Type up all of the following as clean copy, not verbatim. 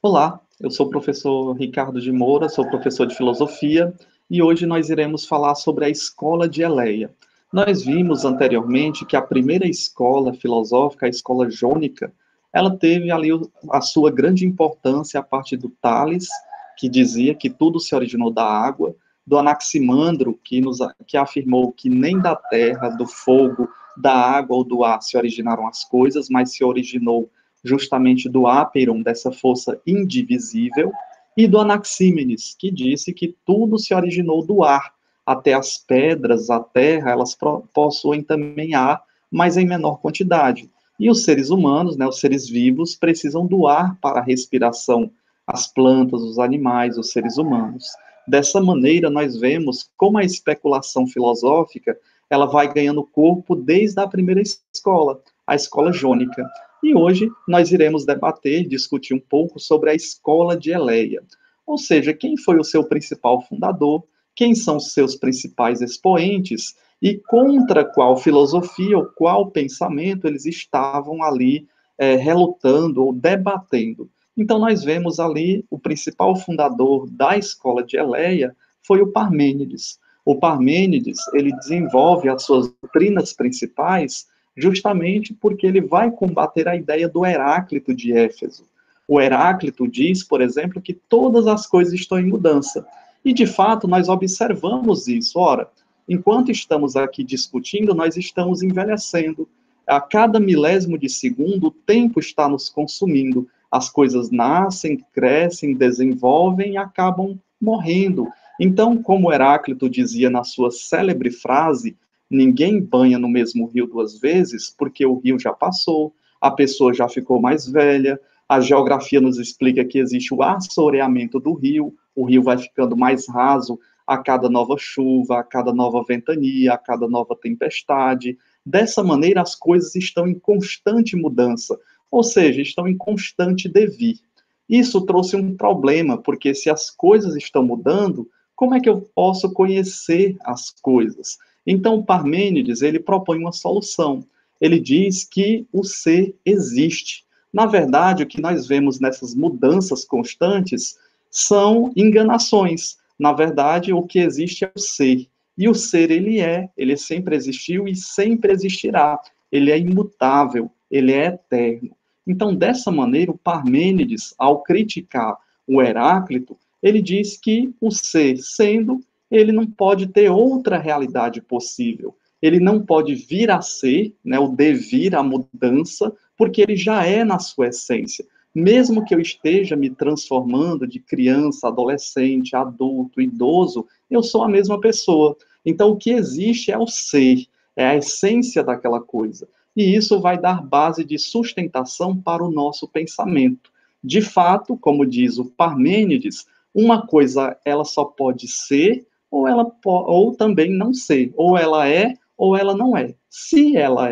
Olá, eu sou o professor Ricardo de Moura, sou professor de filosofia e hoje nós iremos falar sobre a escola de Eleia. Nós vimos anteriormente que a primeira escola filosófica, a escola jônica, ela teve ali a sua grande importância a partir do Tales, que dizia que tudo se originou da água, do Anaximandro, que afirmou que nem da terra, do fogo, da água ou do ar se originaram as coisas, mas se originou justamente do Áperon, dessa força indivisível, e do Anaxímenes, que disse que tudo se originou do ar, até as pedras, a terra, elas possuem também ar, mas em menor quantidade. E os seres humanos, né, os seres vivos, precisam do ar para a respiração, as plantas, os animais, os seres humanos. Dessa maneira, nós vemos como a especulação filosófica ela vai ganhando corpo desde a primeira escola, a escola jônica. E hoje nós iremos debater, discutir um pouco sobre a escola de Eleia. Ou seja, quem foi o seu principal fundador, quem são os seus principais expoentes e contra qual filosofia ou qual pensamento eles estavam ali relutando ou debatendo. Então nós vemos ali o principal fundador da escola de Eleia foi o Parmênides. O Parmênides, ele desenvolve as suas doutrinas principais justamente porque ele vai combater a ideia do Heráclito de Éfeso. O Heráclito diz, por exemplo, que todas as coisas estão em mudança. E, de fato, nós observamos isso. Ora, enquanto estamos aqui discutindo, nós estamos envelhecendo. A cada milésimo de segundo, o tempo está nos consumindo. As coisas nascem, crescem, desenvolvem e acabam morrendo. Então, como Heráclito dizia na sua célebre frase, ninguém banha no mesmo rio duas vezes, porque o rio já passou, a pessoa já ficou mais velha, a geografia nos explica que existe o assoreamento do rio, o rio vai ficando mais raso a cada nova chuva, a cada nova ventania, a cada nova tempestade. Dessa maneira, as coisas estão em constante mudança, ou seja, estão em constante devir. Isso trouxe um problema, porque se as coisas estão mudando, como é que eu posso conhecer as coisas? Então, Parmênides, ele propõe uma solução. Ele diz que o ser existe. Na verdade, o que nós vemos nessas mudanças constantes são enganações. Na verdade, o que existe é o ser. E o ser, ele sempre existiu e sempre existirá. Ele é imutável, ele é eterno. Então, dessa maneira, o Parmênides, ao criticar o Heráclito, ele diz que o ser sendo, ele não pode ter outra realidade possível. Ele não pode vir a ser, né, o devir, a mudança, porque ele já é na sua essência. Mesmo que eu esteja me transformando de criança, adolescente, adulto, idoso, eu sou a mesma pessoa. Então, o que existe é o ser, é a essência daquela coisa. E isso vai dar base de sustentação para o nosso pensamento. De fato, como diz o Parmênides, uma coisa ela só pode ser ou também não ser, ou ela não é. Se ela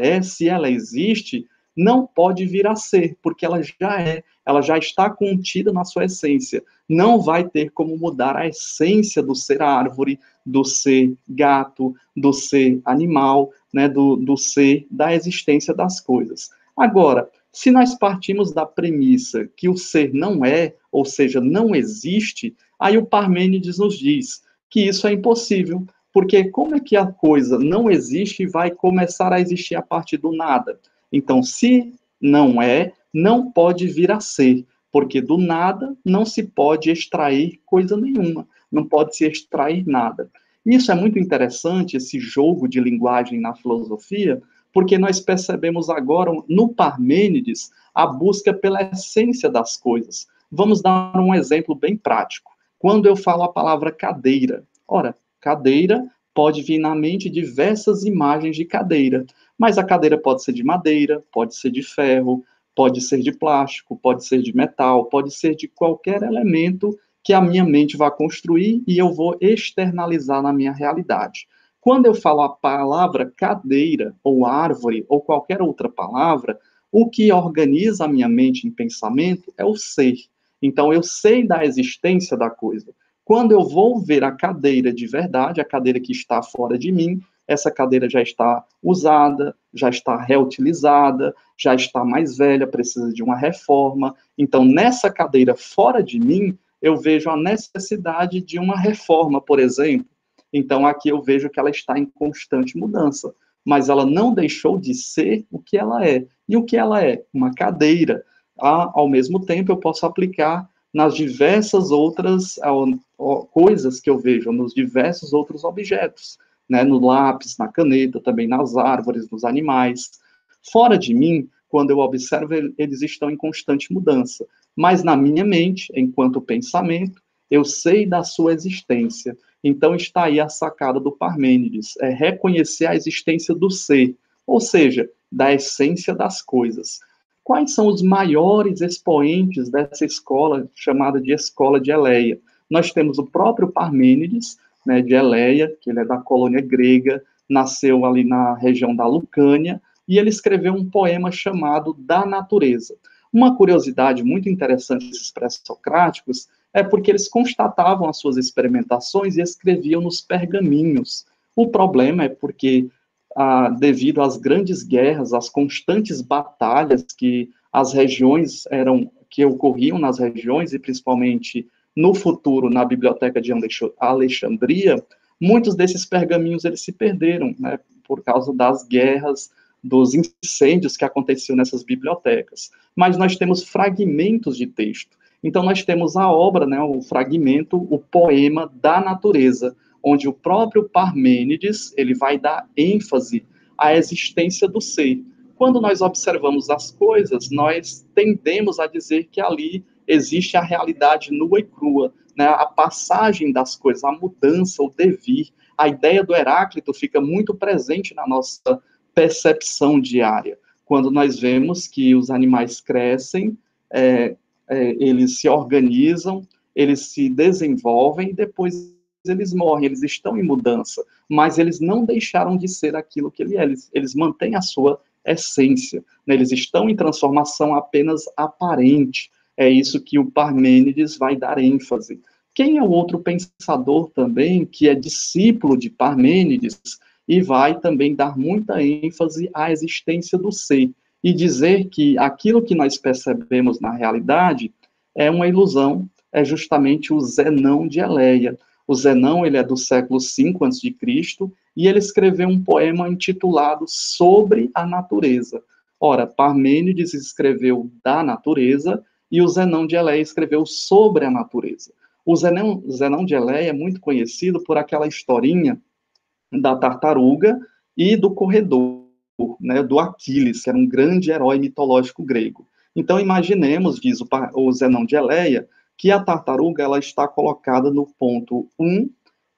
existe, não pode vir a ser, porque ela já está contida na sua essência. Não vai ter como mudar a essência do ser árvore, do ser gato, do ser animal, né, do ser da existência das coisas. Agora, se nós partimos da premissa que o ser não é, ou seja, não existe, aí o Parmênides nos diz que isso é impossível, porque como é que a coisa não existe e vai começar a existir a partir do nada? Então, se não é, não pode vir a ser, porque do nada não se pode extrair coisa nenhuma, não pode se extrair nada. Isso é muito interessante, esse jogo de linguagem na filosofia, porque nós percebemos agora, no Parmênides, a busca pela essência das coisas. Vamos dar um exemplo bem prático. Quando eu falo a palavra cadeira, ora, cadeira pode vir na mente diversas imagens de cadeira, mas a cadeira pode ser de madeira, pode ser de ferro, pode ser de plástico, pode ser de metal, pode ser de qualquer elemento que a minha mente vai construir e eu vou externalizar na minha realidade. Quando eu falo a palavra cadeira, ou árvore, ou qualquer outra palavra, o que organiza a minha mente em pensamento é o ser. Então, eu sei da existência da coisa. Quando eu vou ver a cadeira de verdade, a cadeira que está fora de mim, essa cadeira já está usada, já está reutilizada, já está mais velha, precisa de uma reforma. Então, nessa cadeira fora de mim, eu vejo a necessidade de uma reforma, por exemplo. Então, aqui eu vejo que ela está em constante mudança, mas ela não deixou de ser o que ela é. E o que ela é? Uma cadeira. Ao mesmo tempo, eu posso aplicar nas diversas outras coisas que eu vejo, nos diversos outros objetos, né? No lápis, na caneta, também nas árvores, nos animais. Fora de mim, quando eu observo, eles estão em constante mudança. Mas na minha mente, enquanto pensamento, eu sei da sua existência. Então está aí a sacada do Parmênides, é reconhecer a existência do ser, ou seja, da essência das coisas. Quais são os maiores expoentes dessa escola chamada de Escola de Eleia? Nós temos o próprio Parmênides, né, de Eleia, que ele é da colônia grega, nasceu ali na região da Lucânia, e ele escreveu um poema chamado Da Natureza. Uma curiosidade muito interessante desses pré-socráticos é porque eles constatavam as suas experimentações e escreviam nos pergaminhos. O problema é porque, devido às grandes guerras, às constantes batalhas que as regiões que ocorriam nas regiões, e principalmente no futuro na biblioteca de Alexandria, muitos desses pergaminhos eles se perderam, né, por causa das guerras, dos incêndios que aconteciam nessas bibliotecas. Mas nós temos fragmentos de texto. Então, nós temos a obra, né, o fragmento, o poema da natureza, onde o próprio Parmênides ele vai dar ênfase à existência do ser. Quando nós observamos as coisas, nós tendemos a dizer que ali existe a realidade nua e crua, né, a passagem das coisas, a mudança, o devir. A ideia do Heráclito fica muito presente na nossa percepção diária, quando nós vemos que os animais crescem, eles se organizam, eles se desenvolvem e depois eles morrem, eles estão em mudança, mas eles não deixaram de ser aquilo que eles mantêm a sua essência, né? Eles estão em transformação apenas aparente. É isso que o Parmênides vai dar ênfase. Quem é o outro pensador também que é discípulo de Parmênides e vai também dar muita ênfase à existência do ser e dizer que aquilo que nós percebemos na realidade é uma ilusão, é justamente o Zenão de Eleia. O Zenão, ele é do século V a.C., e ele escreveu um poema intitulado Sobre a Natureza. Ora, Parmênides escreveu da natureza e o Zenão de Eleia escreveu sobre a natureza. O Zenão de Eleia é muito conhecido por aquela historinha da tartaruga e do corredor, né, do Aquiles, que era um grande herói mitológico grego. Então, imaginemos, diz o Zenão de Eleia, que a tartaruga ela está colocada no ponto 1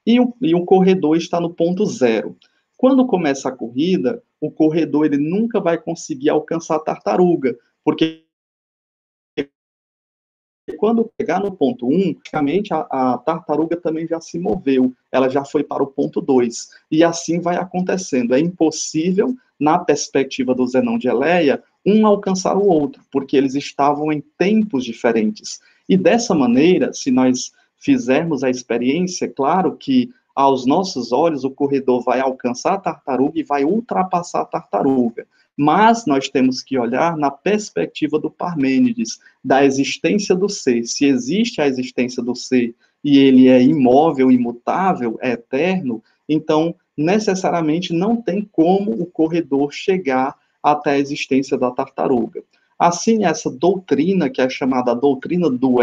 e o corredor está no ponto 0. Quando começa a corrida, o corredor ele nunca vai conseguir alcançar a tartaruga, porque quando pegar no ponto 1, praticamente a tartaruga também já se moveu, ela já foi para o ponto 2, e assim vai acontecendo. É impossível, na perspectiva do Zenão de Eleia, um alcançar o outro, porque eles estavam em tempos diferentes. E dessa maneira, se nós fizermos a experiência, claro que aos nossos olhos o corredor vai alcançar a tartaruga e vai ultrapassar a tartaruga. Mas nós temos que olhar na perspectiva do Parmênides, da existência do ser. Se existe a existência do ser e ele é imóvel, imutável, é eterno, então necessariamente não tem como o corredor chegar até a existência da tartaruga. Assim, essa doutrina, que é chamada doutrina do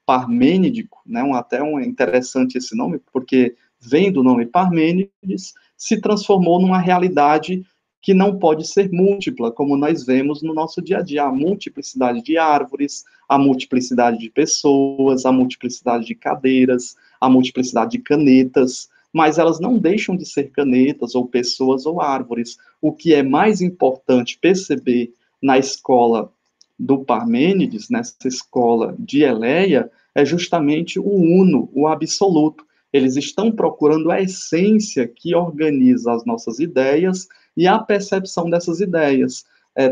parmênidico, né, até interessante esse nome, porque vem do nome Parmênides, se transformou numa realidade que não pode ser múltipla, como nós vemos no nosso dia a dia, a multiplicidade de árvores, a multiplicidade de pessoas, a multiplicidade de cadeiras, a multiplicidade de canetas, mas elas não deixam de ser canetas, ou pessoas, ou árvores. O que é mais importante perceber na escola do Parmênides, nessa escola de Eleia, é justamente o uno, o absoluto. Eles estão procurando a essência que organiza as nossas ideias e a percepção dessas ideias.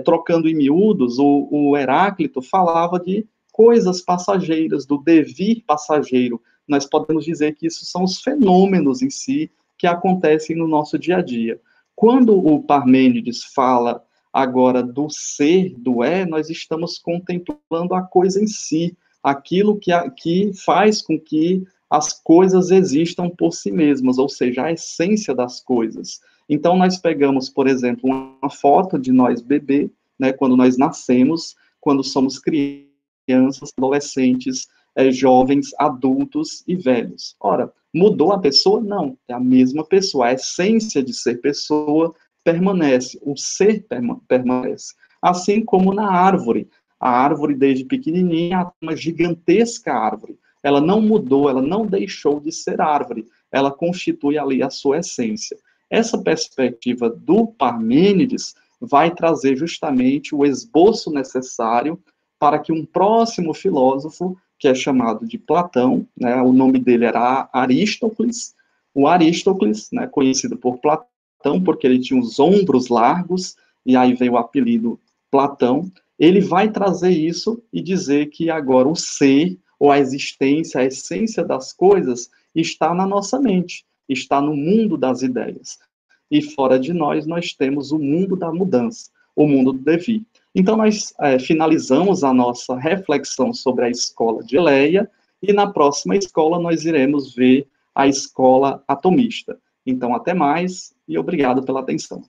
Trocando em miúdos, o Heráclito falava de coisas passageiras, do devir passageiro. Nós podemos dizer que isso são os fenômenos em si que acontecem no nosso dia a dia. Quando o Parmênides fala agora do ser, do nós estamos contemplando a coisa em si, aquilo que faz com que as coisas existam por si mesmas, ou seja, a essência das coisas. Então, nós pegamos, por exemplo, uma foto de nós bebê, né, quando nós nascemos, quando somos crianças, adolescentes, jovens, adultos e velhos. Ora, mudou a pessoa? Não, é a mesma pessoa. A essência de ser pessoa permanece, o ser permanece. Assim como na árvore. A árvore, desde pequenininha, uma gigantesca árvore. Ela não mudou, ela não deixou de ser árvore. Ela constitui ali a sua essência. Essa perspectiva do Parmênides vai trazer justamente o esboço necessário para que um próximo filósofo, que é chamado de Platão, né, o nome dele era Aristócles, o Aristócles, né, conhecido por Platão, porque ele tinha os ombros largos, e aí vem o apelido Platão, ele vai trazer isso e dizer que agora o ser, ou a existência, a essência das coisas, está na nossa mente, está no mundo das ideias. E fora de nós, nós temos o mundo da mudança, o mundo do devir. Então, nós finalizamos a nossa reflexão sobre a escola de Eleia, e na próxima escola nós iremos ver a escola atomista. Então, até mais e obrigado pela atenção.